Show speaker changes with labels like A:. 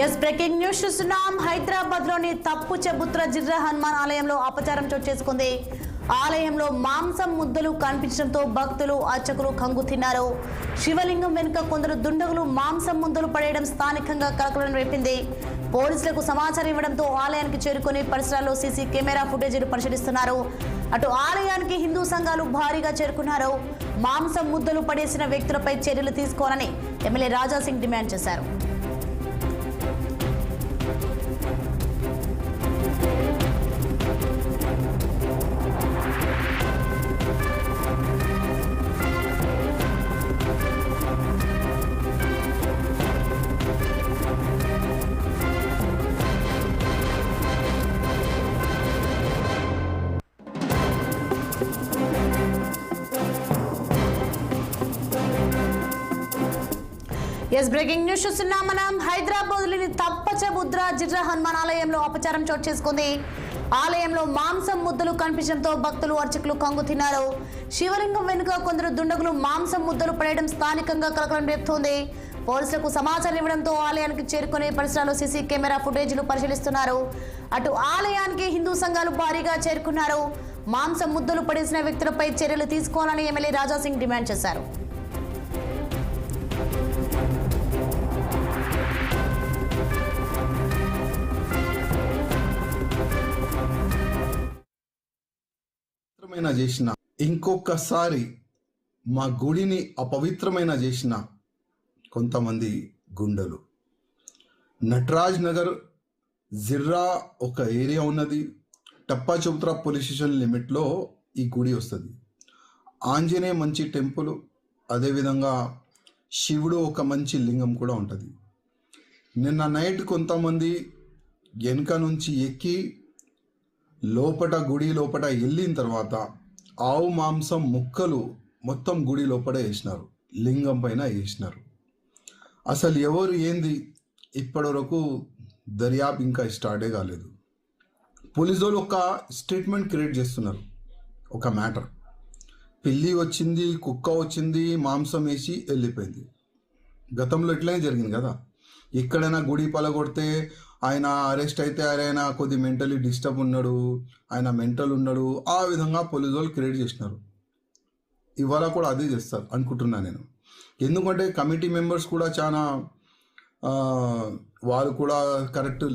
A: Yes breaking news చూస్తున్నాం. హైదరాబాద్ లోని తప్పు చెబుత్ర జిర్రా హనుమాన్ ఆలయంలో అపచారం చోటు చేసుకుంది. ఆలయంలో మాంసం ముద్దలు కనిపించడంతో భక్తులు అర్చకులు కంగు తిన్నారు. శివలింగం వెనుక కొందరు దుండగులు మాంసం ముద్దలు పడేయడం స్థానికంగా కలకలం రేపింది. పోలీసులకు సమాచారం ఇవ్వడంతో ఆలయానికి చేరుకుని పరిసరాల్లో సీసీ కెమెరా ఫుటేజీలు పరిశీలిస్తున్నారు. అటు ఆలయానికి హిందూ సంఘాలు భారీగా చేరుకున్నారు. మాంసం ముద్దలు పడేసిన వ్యక్తులపై చర్యలు తీసుకోవాలని ఎమ్మెల్యే రాజాసింగ్ డిమాండ్ చేశారు. ఎస్ బ్రేకింగ్ న్యూస్ చూస్తున్నాం. మనం హైదరాబాద్ లోని తప్పచెబుద్ర జిర్రా హనుమాన్ ఆలయంలో అపచారం చోటు చేసుకుంది. ఆలయంలో మాంసం ముద్దలు కనిపించడంతో భక్తులు అర్చకులు కంగు తిన్నారు. శివలింగం వెనుక కొందరు దుండగులు మాంసం ముద్దలు పడేయడం స్థానికంగా కలకలం రేపుతోంది. పోలీసులకు సమాచారం ఇవ్వడంతో ఆలయానికి చేరుకునే పరిసరాల్లో సీసీ కెమెరా ఫుటేజీలు పరిశీలిస్తున్నారు. అటు ఆలయానికి హిందూ సంఘాలు భారీగా చేరుకున్నారు. మాంసం ముద్దలు పడేసిన వ్యక్తులపై చర్యలు తీసుకోవాలని ఎమ్మెల్యే రాజాసింగ్ డిమాండ్ చేశారు.
B: చేసిన ఇంకొకసారి మా గుడిని అపవిత్రమైన చేసిన కొంతమంది గుండెలు. నటరాజ్ నగర్ జిర్రా ఒక ఏరియా ఉన్నది. టప్పా చౌత్రా పోలీస్ స్టేషన్ లిమిట్లో ఈ గుడి వస్తుంది. ఆంజనేయ మంచి టెంపుల్, అదేవిధంగా శివుడు ఒక మంచి లింగం కూడా ఉంటుంది. నిన్న నైట్ కొంతమంది వెనుక నుంచి ఎక్కి గుడి లోపల వెళ్ళిన తర్వాత ఆవు మాంసం ముక్కలు మొత్తం గుడి లోపల వేసినారు, లింగం పైన వేసినారు. అసలు ఎవరు ఏంది ఇప్పటి వరకు దర్యాప్తు ఇంకా స్టార్టే కాలేదు. పోలీసు వాళ్ళు ఒక స్టేట్మెంట్ క్రియేట్ చేస్తున్నారు. ఒక మ్యాటర్, పిల్లి వచ్చింది, కుక్క వచ్చింది, మాంసం వేసి వెళ్ళిపోయింది. గతంలో ఇట్లనే జరిగింది కదా. ఎక్కడైనా గుడి పలగొడితే ఆయన అరెస్ట్ అయితే ఆయన కొద్ది మెంటలీ డిస్టర్బ్ ఉన్నాడు, ఆయన మెంటల్ ఉన్నాడు, ఆ విధంగా పోలీసు వాళ్ళు క్రియేట్ చేసినారు. ఇవాళ కూడా అదే చేస్తారు అనుకుంటున్నాను నేను. ఎందుకంటే కమిటీ మెంబర్స్ కూడా చాలా వాళ్ళు కూడా కరెక్ట్